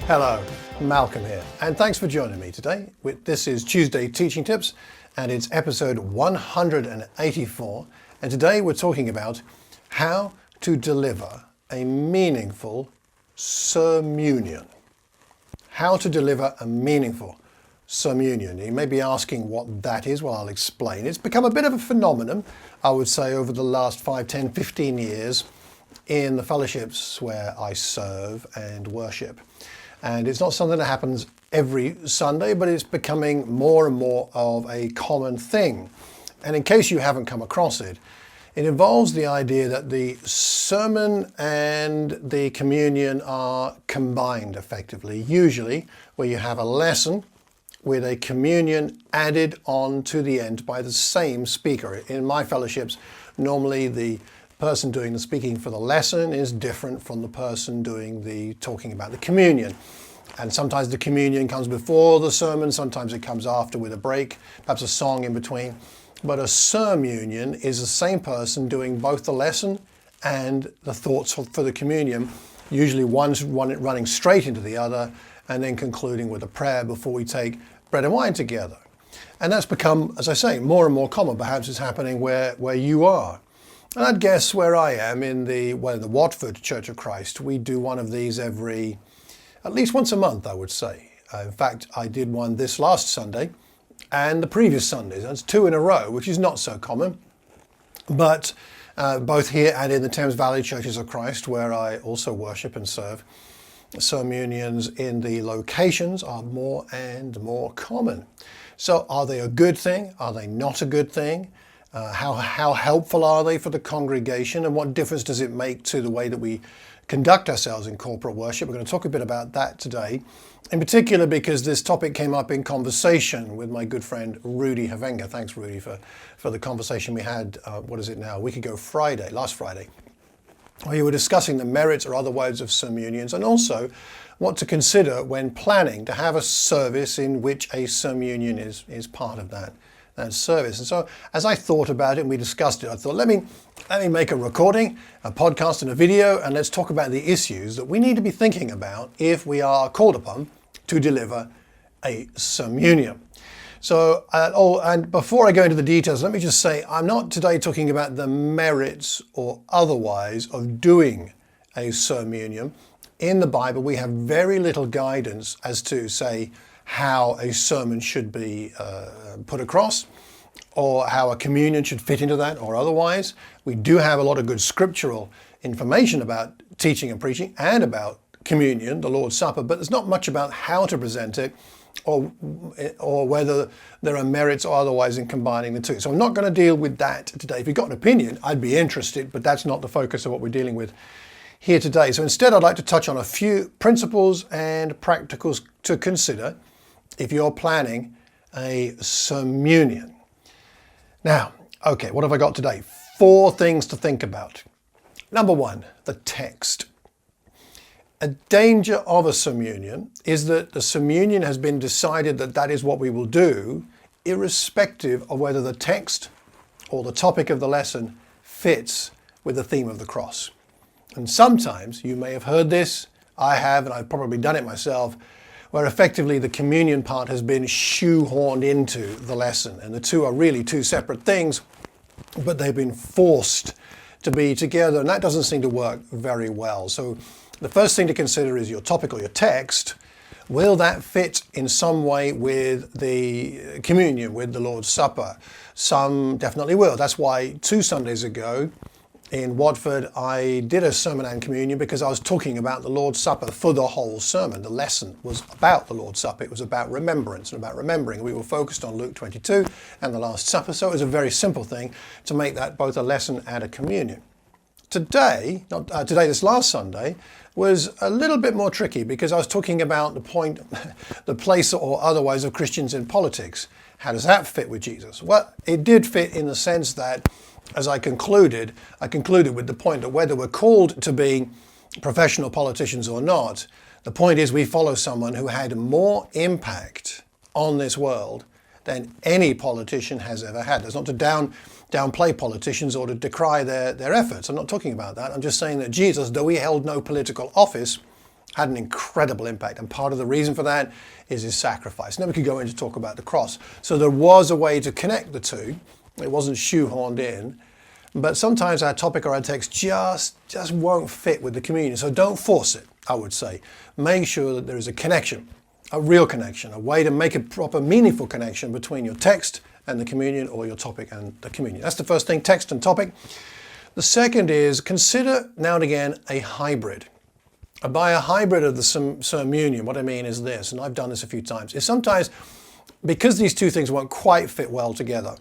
Hello, Malcolm here, and thanks for joining me today. This is Tuesday Teaching Tips, and it's episode 184, and today we're talking about how to deliver a meaningful sermunion. How to deliver a meaningful sermunion. You may be asking what that is. Well, I'll explain. It's become a bit of a phenomenon, I would say, over the last 5, 10, 15 years in the fellowships where I serve and worship. And it's not something that happens every Sunday, but it's becoming more and more of a common thing. And in case you haven't come across it, it involves the idea that the sermon and the communion are combined effectively, usually where you have a lesson with a communion added on to the end by the same speaker. In my fellowships, normally the person doing the speaking for the lesson is different from the person doing the talking about the communion. And sometimes the communion comes before the sermon, sometimes it comes after with a break, perhaps a song in between. But a sermunion is the same person doing both the lesson and the thoughts for the communion, usually one's running straight into the other and then concluding with a prayer before we take bread and wine together. And that's become, as I say, more and more common. Perhaps it's happening where you are. And I'd guess where I am in the Watford Church of Christ, we do one of these at least once a month, I would say. In fact, I did one this last Sunday and the previous Sundays. That's 2 in a row, which is not so common. But both here and in the Thames Valley Churches of Christ, where I also worship and serve, sermunions in the locations are more and more common. So are they a good thing? Are they not a good thing? How helpful are they for the congregation, and what difference does it make to the way that we conduct ourselves in corporate worship? We're going to talk a bit about that today, in particular because this topic came up in conversation with my good friend Rudie. Thanks, Rudie, for the conversation we had, a week ago last Friday, where you were discussing the merits or otherwise of sermunions, and also what to consider when planning to have a service in which a sermunion is part of that service. And so as I thought about it and we discussed it, I thought, let me make a recording, a podcast and a video, and let's talk about the issues that we need to be thinking about if we are called upon to deliver a sermunion. So, and before I go into the details, let me just say, I'm not today talking about the merits or otherwise of doing a sermunion. In the Bible, we have very little guidance as to, say, how a sermon should be put across, or how a communion should fit into that, or otherwise. We do have a lot of good scriptural information about teaching and preaching and about communion, the Lord's Supper, but there's not much about how to present it or whether there are merits or otherwise in combining the two. So I'm not going to deal with that today. If you've got an opinion, I'd be interested, but that's not the focus of what we're dealing with here today. So instead, I'd like to touch on a few principles and practicals to consider if you're planning a sermunion. Now, okay, what have I got today? 4 things to think about. Number 1, the text. A danger of a sermunion is that the sermunion has been decided that is what we will do, irrespective of whether the text or the topic of the lesson fits with the theme of the cross. And sometimes, you may have heard this, I have, and I've probably done it myself, where effectively the communion part has been shoehorned into the lesson. And the two are really 2 separate things, but they've been forced to be together. And that doesn't seem to work very well. So the first thing to consider is your topic or your text. Will that fit in some way with the communion, with the Lord's Supper? Some definitely will. That's why 2 Sundays ago, in Watford, I did a sermon and communion because I was talking about the Lord's Supper for the whole sermon. The lesson was about the Lord's Supper. It was about remembrance and about remembering. We were focused on Luke 22 and the Last Supper, so it was a very simple thing to make that both a lesson and a communion. Today, this last Sunday, was a little bit more tricky because I was talking about the place or otherwise of Christians in politics. How does that fit with Jesus? Well, it did fit in the sense that, as I concluded with the point that whether we're called to be professional politicians or not, the point is we follow someone who had more impact on this world than any politician has ever had. That's not to downplay politicians or to decry their efforts. I'm not talking about that. I'm just saying that Jesus, though he held no political office, had an incredible impact. And part of the reason for that is his sacrifice. Now we could go in to talk about the cross. So there was a way to connect the two. It wasn't shoehorned in. But sometimes our topic or our text just won't fit with the communion. So don't force it, I would say. Make sure that there is a connection, a real connection, a way to make a proper, meaningful connection between your text and the communion, or your topic and the communion. That's the first thing, text and topic. The second is consider now and again a hybrid. By a hybrid of the sermunion, what I mean is this, and I've done this a few times, is sometimes because these two things won't quite fit well together,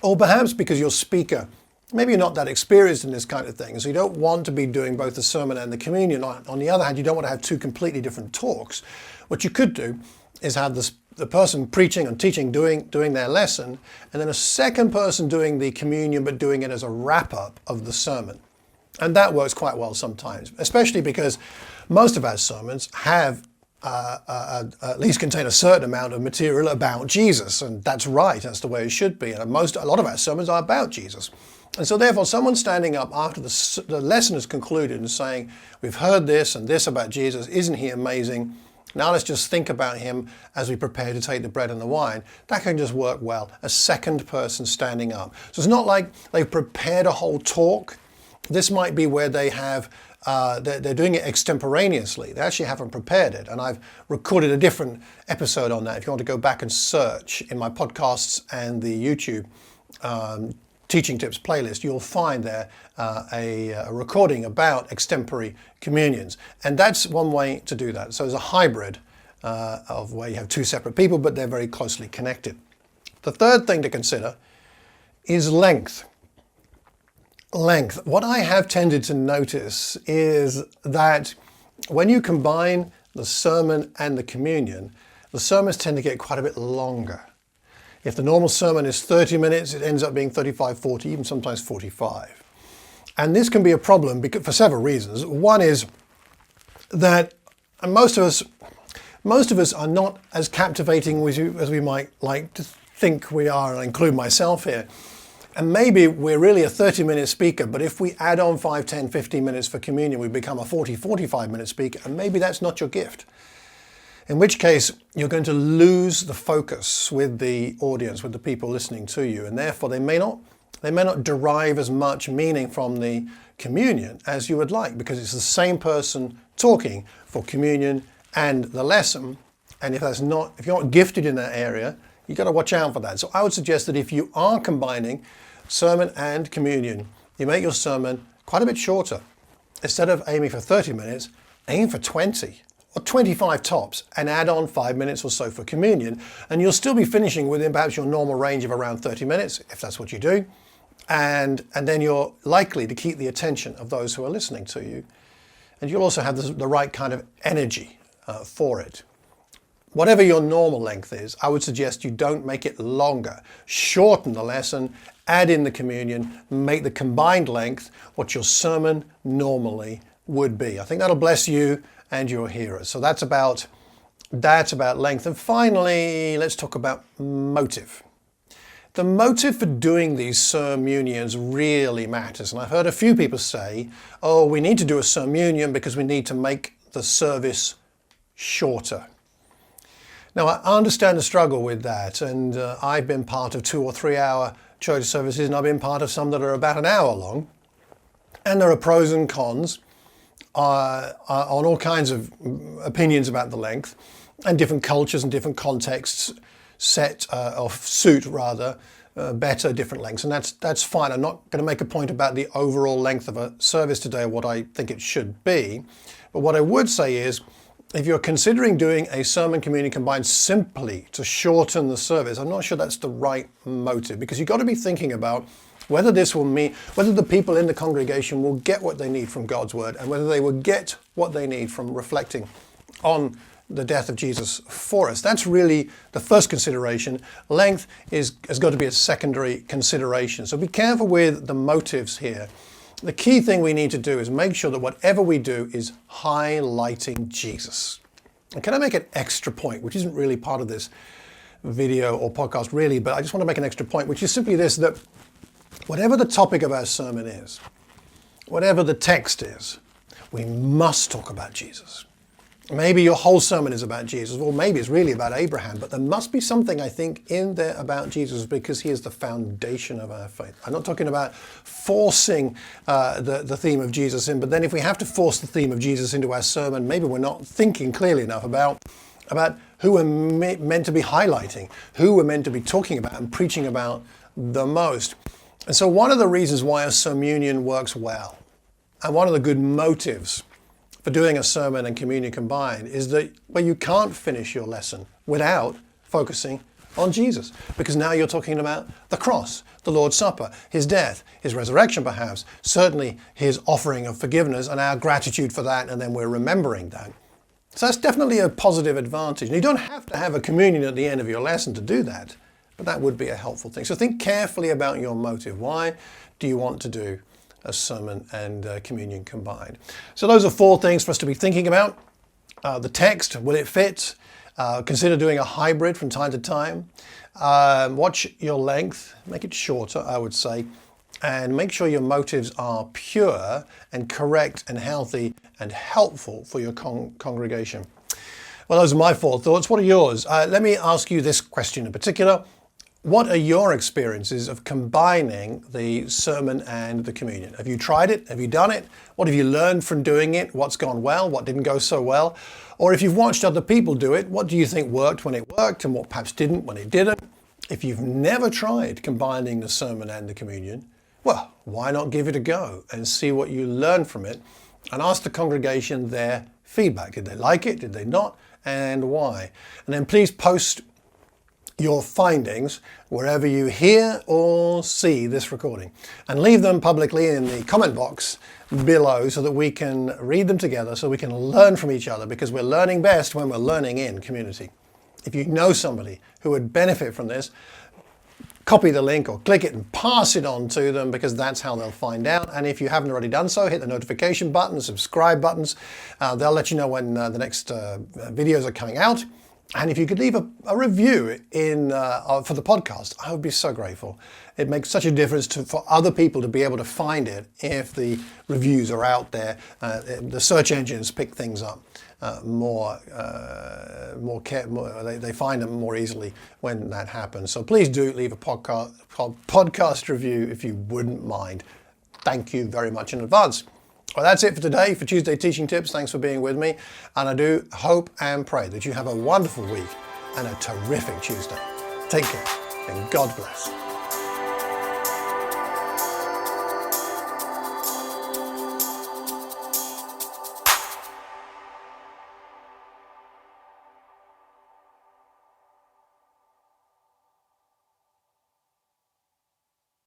or perhaps because your speaker, maybe you're not that experienced in this kind of thing, so you don't want to be doing both the sermon and the communion. On the other hand, you don't want to have two completely different talks. What you could do is have the person preaching and teaching doing their lesson, and then a second person doing the communion, but doing it as a wrap-up of the sermon. And that works quite well sometimes, especially because most of our sermons have at least contain a certain amount of material about Jesus, and that's right, that's the way it should be. And a lot of our sermons are about Jesus. And so therefore, someone standing up after the lesson is concluded and saying, we've heard this and this about Jesus, isn't he amazing? Now let's just think about him as we prepare to take the bread and the wine. That can just work well, a second person standing up. So it's not like they've prepared a whole talk. This might be where they have they're doing it extemporaneously. They actually haven't prepared it. And I've recorded a different episode on that. If you want to go back and search in my podcasts and the YouTube teaching tips playlist, you'll find there a recording about extempore communions. And that's one way to do that. So there's a hybrid of where you have two separate people, but they're very closely connected. The third thing to consider is length. Length. What I have tended to notice is that when you combine the sermon and the communion, the sermons tend to get quite a bit longer. If the normal sermon is 30 minutes, it ends up being 35, 40, even sometimes 45. And this can be a problem for several reasons. One is that most of us are not as captivating as we might like to think we are, and I include myself here. And maybe we're really a 30-minute speaker, but if we add on 5, 10, 15 minutes for communion, we become a 40, 45-minute speaker, and maybe that's not your gift. In which case, you're going to lose the focus with the audience, with the people listening to you, and therefore they may not derive as much meaning from the communion as you would like, because it's the same person talking for communion and the lesson. And if you're not gifted in that area, you've got to watch out for that. So I would suggest that if you are combining sermon and communion, you make your sermon quite a bit shorter. Instead of aiming for 30 minutes, aim for 20 or 25 tops, and add on 5 minutes or so for communion. And you'll still be finishing within perhaps your normal range of around 30 minutes, if that's what you do. And then you're likely to keep the attention of those who are listening to you. And you'll also have the right kind of energy for it. Whatever your normal length is, I would suggest you don't make it longer. Shorten the lesson, add in the communion, make the combined length what your sermon normally would be. I think that'll bless you and your hearers. So that's about length. And finally, let's talk about motive. The motive for doing these sermunions really matters. And I've heard a few people say, oh, we need to do a sermunion because we need to make the service shorter. Now, I understand the struggle with that, and I've been part of 2 or 3 hour church services, and I've been part of some that are about an hour long. And there are pros and cons on all kinds of opinions about the length, and different cultures and different contexts suit better different lengths, and that's fine. I'm not going to make a point about the overall length of a service today or what I think it should be, but what I would say is, if you're considering doing a sermon communion combined simply to shorten the service, I'm not sure that's the right motive, because you've got to be thinking about whether the people in the congregation will get what they need from God's word, and whether they will get what they need from reflecting on the death of Jesus for us. That's really the first consideration. Length has got to be a secondary consideration. So be careful with the motives here. The key thing we need to do is make sure that whatever we do is highlighting Jesus. And can I make an extra point, which isn't really part of this video or podcast really, but I just want to make an extra point, which is simply this, that whatever the topic of our sermon is, whatever the text is, we must talk about Jesus. Maybe your whole sermon is about Jesus, or maybe it's really about Abraham, but there must be something, I think, in there about Jesus because he is the foundation of our faith. I'm not talking about forcing the theme of Jesus in, but then if we have to force the theme of Jesus into our sermon, maybe we're not thinking clearly enough about who we're meant to be highlighting, who we're meant to be talking about and preaching about the most. And so one of the reasons why a sermunion works well, and one of the good motives for doing a sermon and communion combined is that you can't finish your lesson without focusing on Jesus. Because now you're talking about the cross, the Lord's Supper, his death, his resurrection perhaps, certainly his offering of forgiveness and our gratitude for that, and then we're remembering that. So that's definitely a positive advantage. And you don't have to have a communion at the end of your lesson to do that, but that would be a helpful thing. So think carefully about your motive. Why do you want to do a sermon and communion combined? So those are 4 things for us to be thinking about. The text, will it fit? Consider doing a hybrid from time to time. Watch your length, make it shorter, I would say. And make sure your motives are pure and correct and healthy and helpful for your congregation. Well, those are my 4 thoughts. What are yours? Let me ask you this question in particular. What are your experiences of combining the sermon and the communion? Have you tried it? Have you done it? What have you learned from doing it? What's gone well? What didn't go so well? Or if you've watched other people do it, what do you think worked when it worked and what perhaps didn't when it didn't? If you've never tried combining the sermon and the communion, well, why not give it a go and see what you learn from it and ask the congregation their feedback. Did they like it? Did they not? And why? And then please post your findings wherever you hear or see this recording, and leave them publicly in the comment box below so that we can read them together, so we can learn from each other, because we're learning best when we're learning in community. If you know somebody who would benefit from this, copy the link or click it and pass it on to them, because that's how they'll find out. And if you haven't already done so, hit the notification button, subscribe buttons. They'll let you know when the next videos are coming out. And if you could leave a review for the podcast, I would be so grateful. It makes such a difference for other people to be able to find it if the reviews are out there. The search engines pick things up they find them more easily when that happens. So please do leave a podcast review if you wouldn't mind. Thank you very much in advance. Well, that's it for today, for Tuesday Teaching Tips. Thanks for being with me. And I do hope and pray that you have a wonderful week and a terrific Tuesday. Take care and God bless.